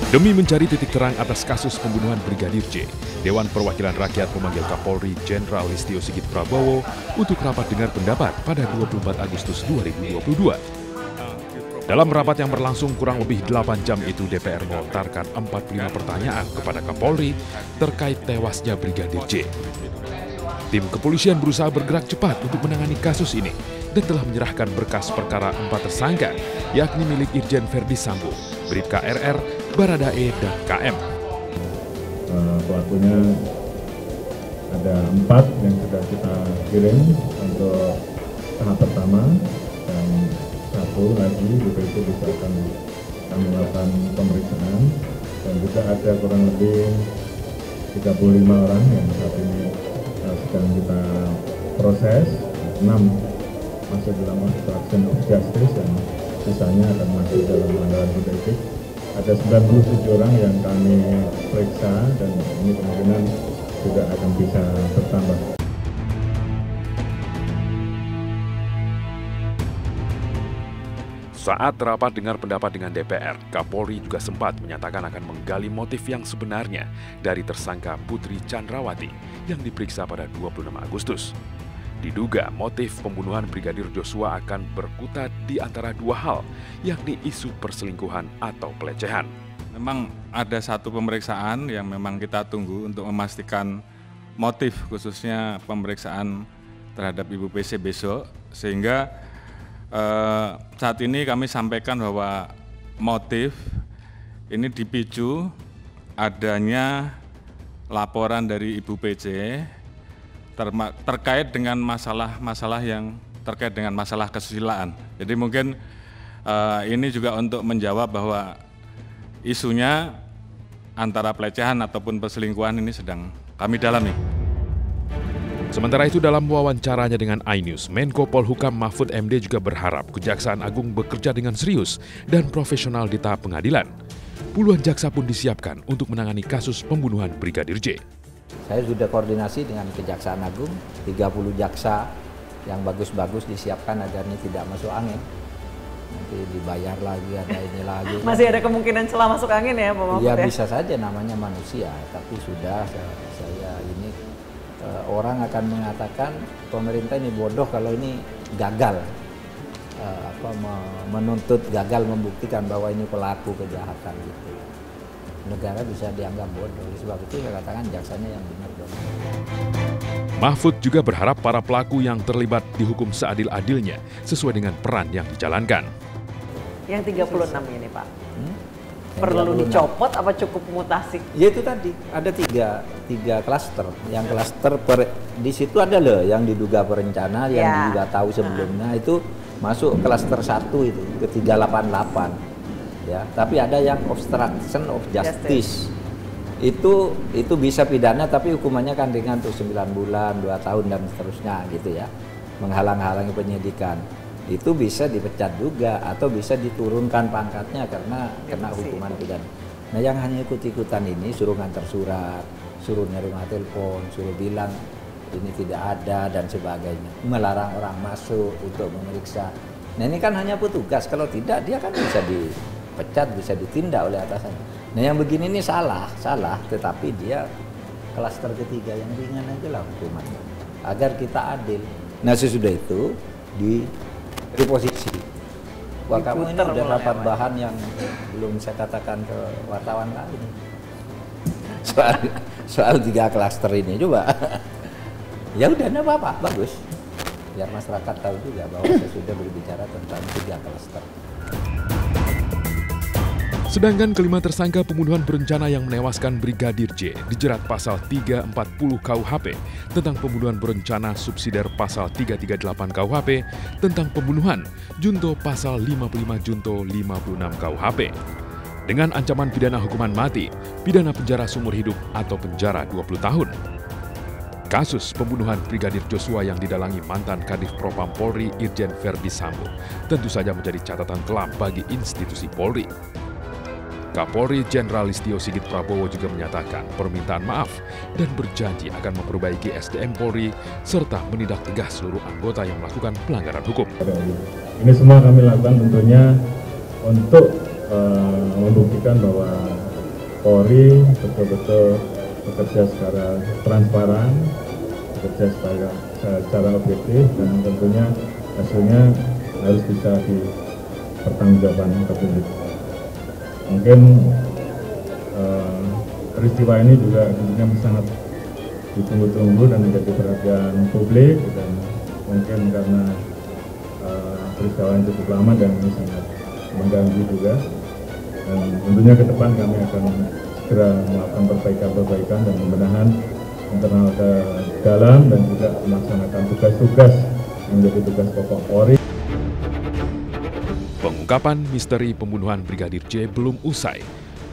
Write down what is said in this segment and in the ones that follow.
Demi mencari titik terang atas kasus pembunuhan Brigadir J, Dewan Perwakilan Rakyat memanggil Kapolri Jenderal Listio Sigit Prabowo untuk rapat dengar pendapat pada 24 Agustus 2022. Dalam rapat yang berlangsung kurang lebih 8 jam itu, DPR melontarkan 45 pertanyaan kepada Kapolri terkait tewasnya Brigadir J. Tim kepolisian berusaha bergerak cepat untuk menangani kasus ini dan telah menyerahkan berkas perkara 4 tersangka, yakni milik Irjen Verdi Sambo, Bribka RR, Baradae, dan KM. Pelakunya ada 4 yang sudah kita kirim untuk tahap pertama, dan 1 lagi juga itu bisa akan kami lakukan pemeriksaan, dan juga ada kurang lebih 35 orang yang saat ini sedang kita proses, 6 masuk dalam obstruction of justice dan sisanya akan masuk dalam pelanggaran kode etik. Ada 97 orang yang kami periksa dan ini kemungkinan juga akan bisa bertambah. Saat rapat dengar pendapat dengan DPR, Kapolri juga sempat menyatakan akan menggali motif yang sebenarnya dari tersangka Putri Chandrawati yang diperiksa pada 26 Agustus. Diduga motif pembunuhan Brigadir Joshua akan berkutat di antara 2 hal, yakni isu perselingkuhan atau pelecehan. Memang ada satu pemeriksaan yang memang kita tunggu untuk memastikan motif, khususnya pemeriksaan terhadap Ibu PC besok, sehingga saat ini kami sampaikan bahwa motif ini dipicu adanya laporan dari Ibu PC terkait dengan masalah-masalah yang terkait dengan masalah kesusilaan. Jadi mungkin ini juga untuk menjawab bahwa isunya antara pelecehan ataupun perselingkuhan ini sedang kami dalami. Sementara itu, dalam wawancaranya dengan iNews, Menko Polhukam Mahfud MD juga berharap Kejaksaan Agung bekerja dengan serius dan profesional di tahap pengadilan. Puluhan jaksa pun disiapkan untuk menangani kasus pembunuhan Brigadir J. Saya sudah koordinasi dengan Kejaksaan Agung, 30 jaksa yang bagus-bagus disiapkan agar ini tidak masuk angin. Nanti dibayar lagi, ada ini lagi. Masih ada kemungkinan celah masuk angin ya Pak Mahfud? Ya bisa saja, namanya manusia, tapi sudah saya ini orang akan mengatakan pemerintah ini bodoh kalau ini gagal menuntut, gagal membuktikan bahwa ini pelaku kejahatan gitu. Negara bisa dianggap bodoh, sebab itu saya katakan jaksanya yang benar dong. Mahfud juga berharap para pelaku yang terlibat dihukum seadil-adilnya sesuai dengan peran yang dijalankan. Yang 36 ini Pak, perlu dicopot apa cukup mutasi? Ya itu tadi, ada tiga klaster. Yang klaster di situ ada loh yang diduga perencana, yang diduga tahu sebelumnya, itu masuk klaster 1 itu, ke 388. Ya, tapi ada yang obstruction of justice. Itu bisa pidana tapi hukumannya kan ringan tuh 9 bulan, 2 tahun dan seterusnya gitu ya. Menghalang-halangi penyidikan. Itu bisa dipecat juga atau bisa diturunkan pangkatnya karena kena hukuman pidana. Nah, yang hanya ikut-ikutan ini suruh ngantar surat, suruh nerima telepon, suruh bilang ini tidak ada dan sebagainya. Melarang orang masuk untuk memeriksa. Nah, ini kan hanya petugas, kalau tidak dia kan bisa dipecat, bisa ditindak oleh atasannya. Nah, yang begini ini salah, tetapi dia klaster ketiga yang ringan aja lah hukumannya, agar kita adil. Nah, sesudah itu di reposisi. Wah, kamu ini udah dapat bahan yang belum saya katakan ke wartawan kali ini. Soal 3 klaster ini coba. Ya udah, enggak apa-apa, bagus. Biar masyarakat tahu juga bahwa saya sudah berbicara tentang 3 klaster. Sedangkan kelima tersangka pembunuhan berencana yang menewaskan Brigadir J dijerat pasal 340 KUHP tentang pembunuhan berencana, subsidiar pasal 338 KUHP tentang pembunuhan, junto pasal 55 junto 56 KUHP. Dengan ancaman pidana hukuman mati, pidana penjara seumur hidup atau penjara 20 tahun. Kasus pembunuhan Brigadir Joshua yang didalangi mantan Kadif Propam Polri Irjen Verdi Sambo tentu saja menjadi catatan kelam bagi institusi Polri. Kapolri Jenderal Listio Sigit Prabowo juga menyatakan permintaan maaf dan berjanji akan memperbaiki SDM Polri serta menindak tegas seluruh anggota yang melakukan pelanggaran hukum. Ini semua kami lakukan tentunya untuk membuktikan bahwa Polri betul-betul bekerja secara transparan, bekerja secara objektif, dan tentunya hasilnya harus bisa dipertanggungjawabkan ke publik. Mungkin peristiwa ini juga tentunya sangat ditunggu-tunggu dan menjadi perhatian publik, dan mungkin karena peristiwa yang cukup lama dan ini sangat mengganggu juga. Dan tentunya ke depan kami akan segera melakukan perbaikan dan pembenahan internal ke dalam dan juga melaksanakan tugas-tugas yang menjadi tugas pokok Polri. Pengungkapan misteri pembunuhan Brigadir J belum usai.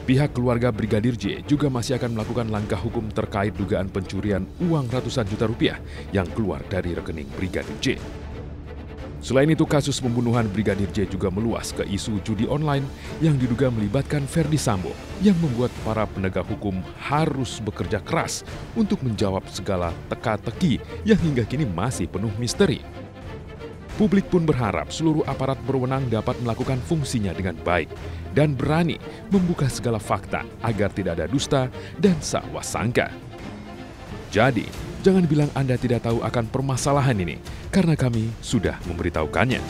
Pihak keluarga Brigadir J juga masih akan melakukan langkah hukum terkait dugaan pencurian uang ratusan juta rupiah yang keluar dari rekening Brigadir J. Selain itu, kasus pembunuhan Brigadir J juga meluas ke isu judi online yang diduga melibatkan Ferdi Sambo, yang membuat para penegak hukum harus bekerja keras untuk menjawab segala teka-teki yang hingga kini masih penuh misteri. Publik pun berharap seluruh aparat berwenang dapat melakukan fungsinya dengan baik dan berani membuka segala fakta agar tidak ada dusta dan sangka sangka. Jadi, jangan bilang Anda tidak tahu akan permasalahan ini, karena kami sudah memberitahukannya.